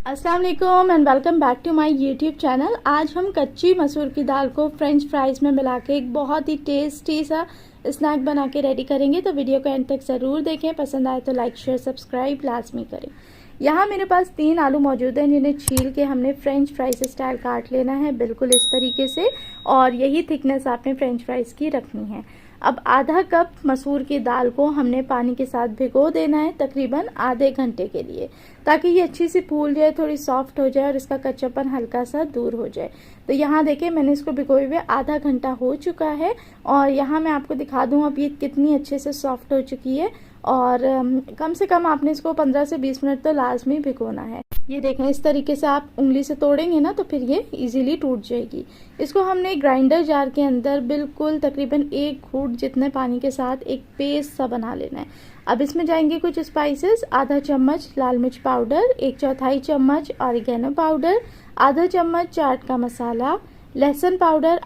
अस्सलाम वालेकुम and welcome back to my YouTube channel. आज हम कच्ची मसूर की दाल को फ्रेंच फ्राइज़ में मिला के एक बहुत ही टेस्टी सा स्नैक बना के रेडी करेंगे। तो वीडियो को एंड तक ज़रूर देखें, पसंद आए तो लाइक शेयर सब्सक्राइब लाजमी करें। यहाँ मेरे पास 3 आलू मौजूद हैं जिन्हें छील के हमने फ्रेंच फ्राइज स्टाइल काट लेना है, बिल्कुल इस तरीके से। और यही थिकनेस आपने फ्रेंच फ्राइज़ की रखनी है। अब आधा कप मसूर की दाल को हमने पानी के साथ भिगो देना है तकरीबन आधे घंटे के लिए, ताकि ये अच्छी सी फूल जाए, थोड़ी सॉफ्ट हो जाए और इसका कच्चापन हल्का सा दूर हो जाए। तो यहाँ देखें, मैंने इसको भिगोए हुए आधा घंटा हो चुका है और यहाँ मैं आपको दिखा दूँ अब ये कितनी अच्छे से सॉफ्ट हो चुकी है। और कम से कम आपने इसको 15 से 20 मिनट तो लाजमी भिगोना है। ये देखें, इस तरीके से आप उंगली से तोड़ेंगे ना तो फिर ये इजीली टूट जाएगी। इसको हमने ग्राइंडर जार के अंदर बिल्कुल तकरीबन 1 घूंट जितने पानी के साथ एक पेस्ट सा बना लेना है। अब इसमें जाएंगे कुछ स्पाइसेस, आधा चम्मच लाल मिर्च पाउडर, 1/4 चम्मच ऑरिगेनो पाउडर, आधा चम्मच चाट का मसाला, लहसुन पाउडर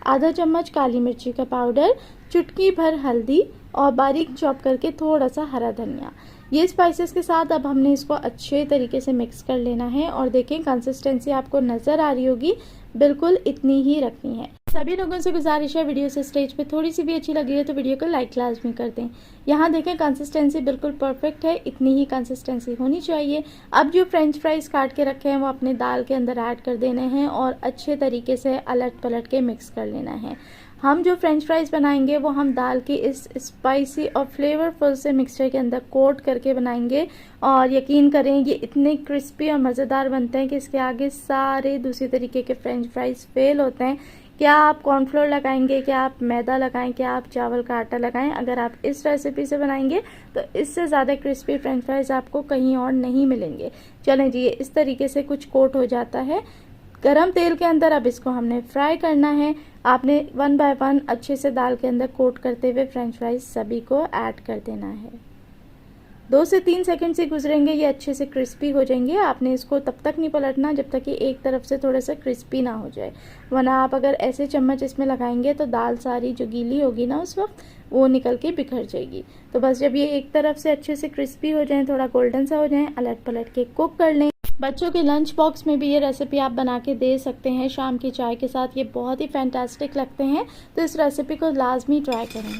आधा चम्मच काली मिर्ची का पाउडर, चुटकी भर हल्दी और बारीक चॉप करके थोड़ा सा हरा धनिया। ये स्पाइसेस के साथ अब हमने इसको अच्छे तरीके से मिक्स कर लेना है। और देखें, कंसिस्टेंसी आपको नज़र आ रही होगी, बिल्कुल इतनी ही रखनी है। सभी लोगों से गुजारिश है, वीडियो से स्टेज पे थोड़ी सी भी अच्छी लगी है तो वीडियो को लाइक लाजमी कर दें। यहाँ देखें, कंसिस्टेंसी बिल्कुल परफेक्ट है, इतनी ही कंसिस्टेंसी होनी चाहिए। अब जो फ्रेंच फ्राइज काट के रखे हैं वो अपने दाल के अंदर ऐड कर देने हैं और अच्छे तरीके से अलट पलट के मिक्स कर लेना है। हम जो फ्रेंच फ्राइज बनाएंगे वो हम दाल की इस स्पाइसी और फ्लेवरफुल से मिक्सचर के अंदर कोट करके बनाएंगे। और यकीन करें, ये इतने क्रिस्पी और मज़ेदार बनते हैं कि इसके आगे सारे दूसरी तरीके के फ्रेंच फ्राइज फेल होते हैं। क्या आप कॉर्नफ्लोर लगाएंगे, क्या आप मैदा लगाएं, क्या आप चावल का आटा लगाएं, अगर आप इस रेसिपी से बनाएंगे तो इससे ज़्यादा क्रिस्पी फ्रेंच फ्राइज आपको कहीं और नहीं मिलेंगे। चलें जी, ये इस तरीके से कुछ कोट हो जाता है गरम तेल के अंदर। अब इसको हमने फ्राई करना है। आपने 1 बाय 1 अच्छे से दाल के अंदर कोट करते हुए फ्रेंच फ्राइज सभी को ऐड कर देना है। 2 से 3 सेकंड से गुजरेंगे, ये अच्छे से क्रिस्पी हो जाएंगे। आपने इसको तब तक नहीं पलटना जब तक कि एक तरफ से थोड़ा सा क्रिस्पी ना हो जाए, वरना आप अगर ऐसे चम्मच इसमें लगाएंगे तो दाल सारी जो गीली होगी ना उस वक्त वो निकल के बिखर जाएगी। तो बस जब ये एक तरफ से अच्छे से क्रिस्पी हो जाए, थोड़ा गोल्डन सा हो जाए, अलट पलट के कुक कर लें। बच्चों के लंच बॉक्स में भी ये रेसिपी आप बना के दे सकते हैं शाम की चाय के साथ, ये बहुत ही फैंटास्टिक लगते हैं। तो इस रेसिपी को लाजमी ट्राई करें।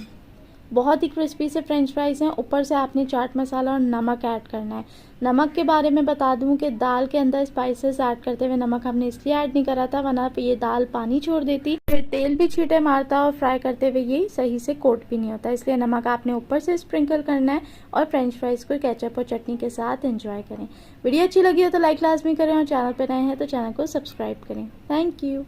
बहुत ही क्रिस्पी से फ्रेंच फ्राइज हैं। ऊपर से आपने चाट मसाला और नमक ऐड करना है। नमक के बारे में बता दूं कि दाल के अंदर स्पाइसेस ऐड करते हुए नमक हमने इसलिए ऐड नहीं करा था, वरना ये दाल पानी छोड़ देती, फिर तेल भी छींटे मारता और फ्राई करते हुए ये सही से कोट भी नहीं होता। इसलिए नमक आपने ऊपर से स्प्रिंकल करना है और फ्रेंच फ्राइज को केचप और चटनी के साथ एंजॉय करें। वीडियो अच्छी लगी हो तो लाइक लाजमी करें और चैनल पर नए हैं तो चैनल को सब्सक्राइब करें। Thank you.